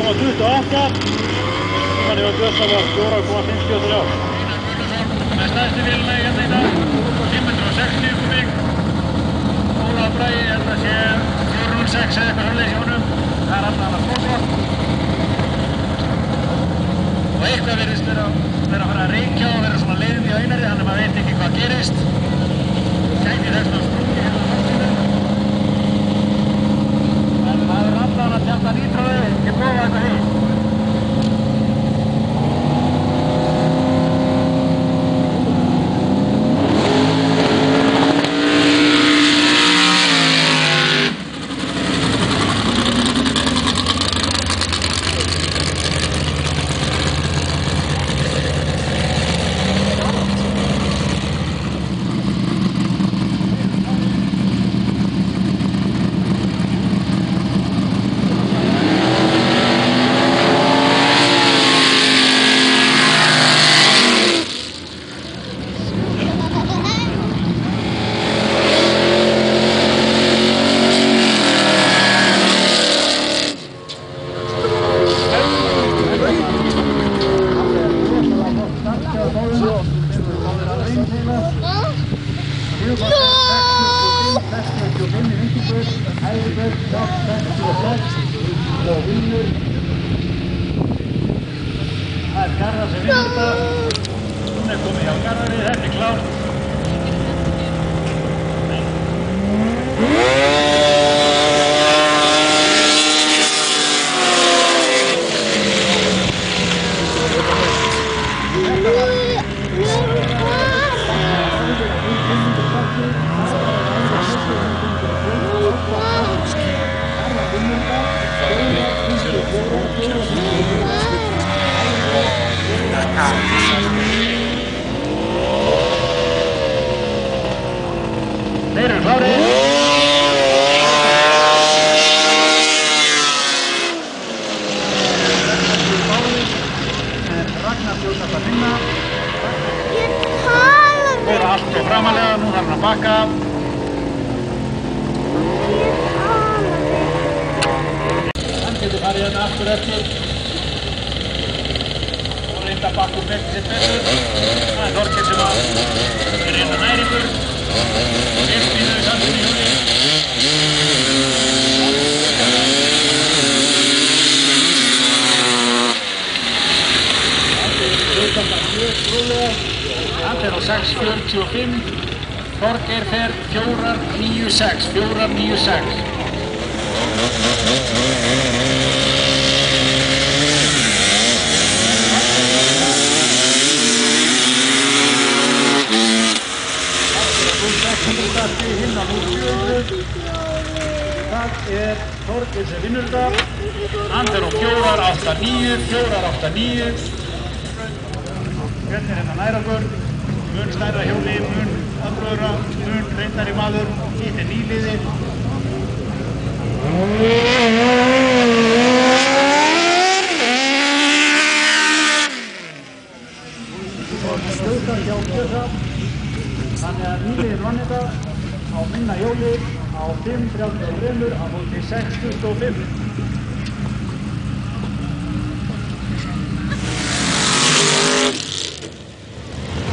4,28. Tímann hjá Bjössa var 4,53. Með stærsti vélina hérna í dag, 560 kubík. Ólafur Bragi, ég held að sé 406 eða eitthvað hluleys í honum. Það er alltaf annað flókvort. Og eitthvað virðist vera að fara að reykja og vera svona leiðindi á Einari, þannig að maður veit ekki hvað gerist. Gæti þess að sprungi hérna á fólkinu. En það er alltaf að tjálta nýtróði, ekki prófa eitthvað hitt. Það er Garðar sem vinnur þetta. Hún er komið hjá Garðari, þetta er klárt. Þeir eru klárir. Ragnar fljótast að finna. Ég tala við. Fór allt og framalega, nú þarf hann að bakka. Ég tala við. Hann getur farið hérna aftur eftir. Og reynda að bakka upp eftir sitt betur. Það er Þorkell sem er hérna nær ykkur. Bíður í sandinni í hjóli. Hann fer á 6.45. Þorgeir fer 4.96. 4.96. Það er Þorgeir sem vinnur þetta. Hann fer á 4.89. 4.89. Björn er hérna nær okkur. Mun stærra hjóli, mun öflugra, mun reyndari maður. Hitt er nýliði. Og skjóta hjá Björsa. Þannig að nýliðin vann þetta á minna hjóli á 5.33 á móti 6.25.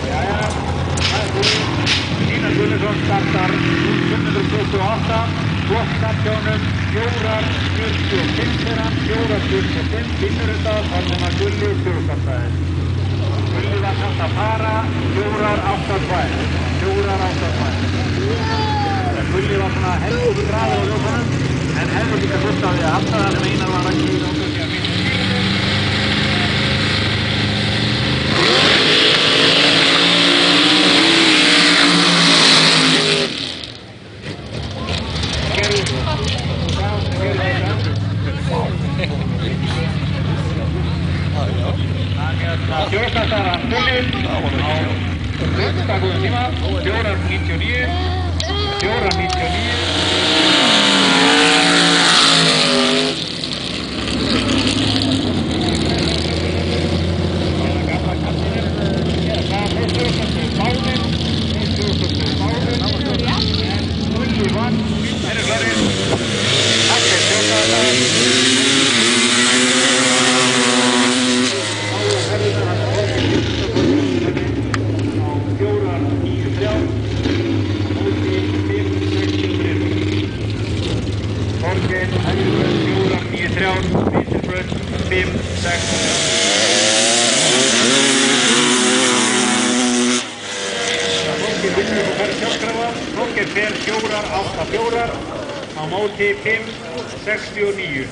Jæja, það er búinn. Nína Guðmundsson startar 528, flokkkampjónum 4.45 er hann, 4.45 finnur þetta þar sem að Gulli stjórnstartaði. Gulli var samt að fara 4.82. 4.82. Gulli var svona heldur hraður á ljósunum, en hefði líka fullt af því að halda það sem Einar var ekki í ljósunum því að vinna. Stjórnstartar hann Gulli á hlustakuðum tíma, 4.99. 4.99. Þeir eru klárir. Takk fyrir stjórnstartar. Þorgeir, hægri braut 493, vinstri braut 564. Þorgeir fer 484 á móti 569.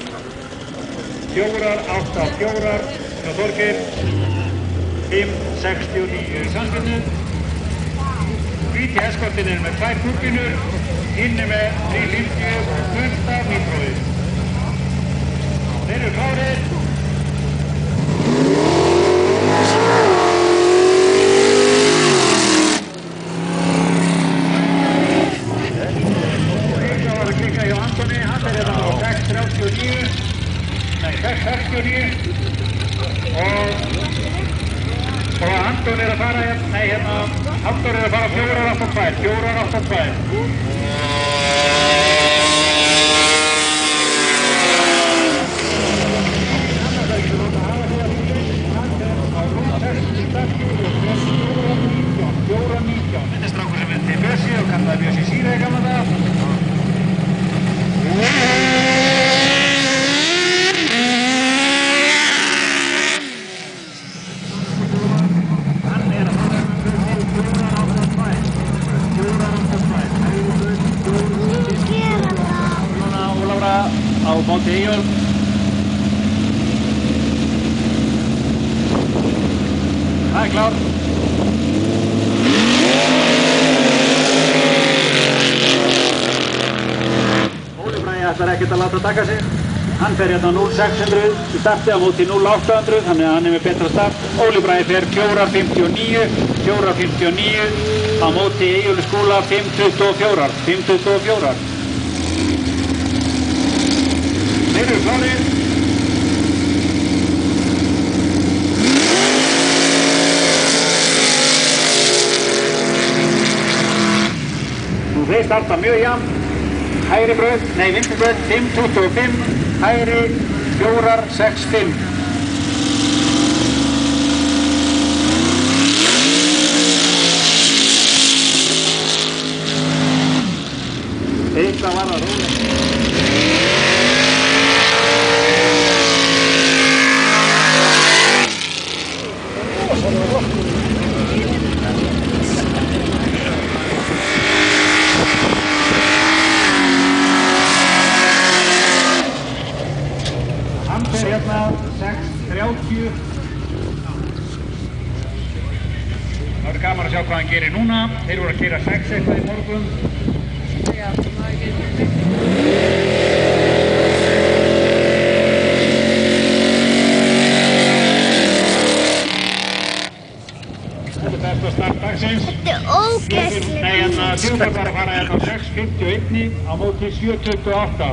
484 hjá Þorgeir 569 í samskipinu. Hvíti hestkottin er með 2 turbínur, inni með 350 fullt af nýtrói. Þeir eru klárið. Það var að klikka hjá Antoni, hann er hérna á 639 og Anton er að fara hérna, Anton er að fara 482. Þetta er strákur sem heitir Bjössi og kallaði Bjössi Síra í gamla daga. Á móti Eyjól. Það er klár. Óli Bragi ætlar ekkert að láta taka sig. Hann fer hérna 0600 í starti á móti 0800, þannig að hann er með betra start. Óli Bragi fer 459 á móti Eyjóli Skúla 524. Þeir eru klárir. Þeir starta mjög jafn. Hægri braut, nei vinstri braut 525, hægri 465. Eitthvað var það rólega. Hann fer hérna 630. Það verður gaman að sjá hvað hann gerir núna. Þeir voru að keyra 6 eitthvað í morgun. Þetta er besta start dagsins. Þetta er ógeðslega. Nei, hérna Sigurður var að fara hérna á 651 á móti 728.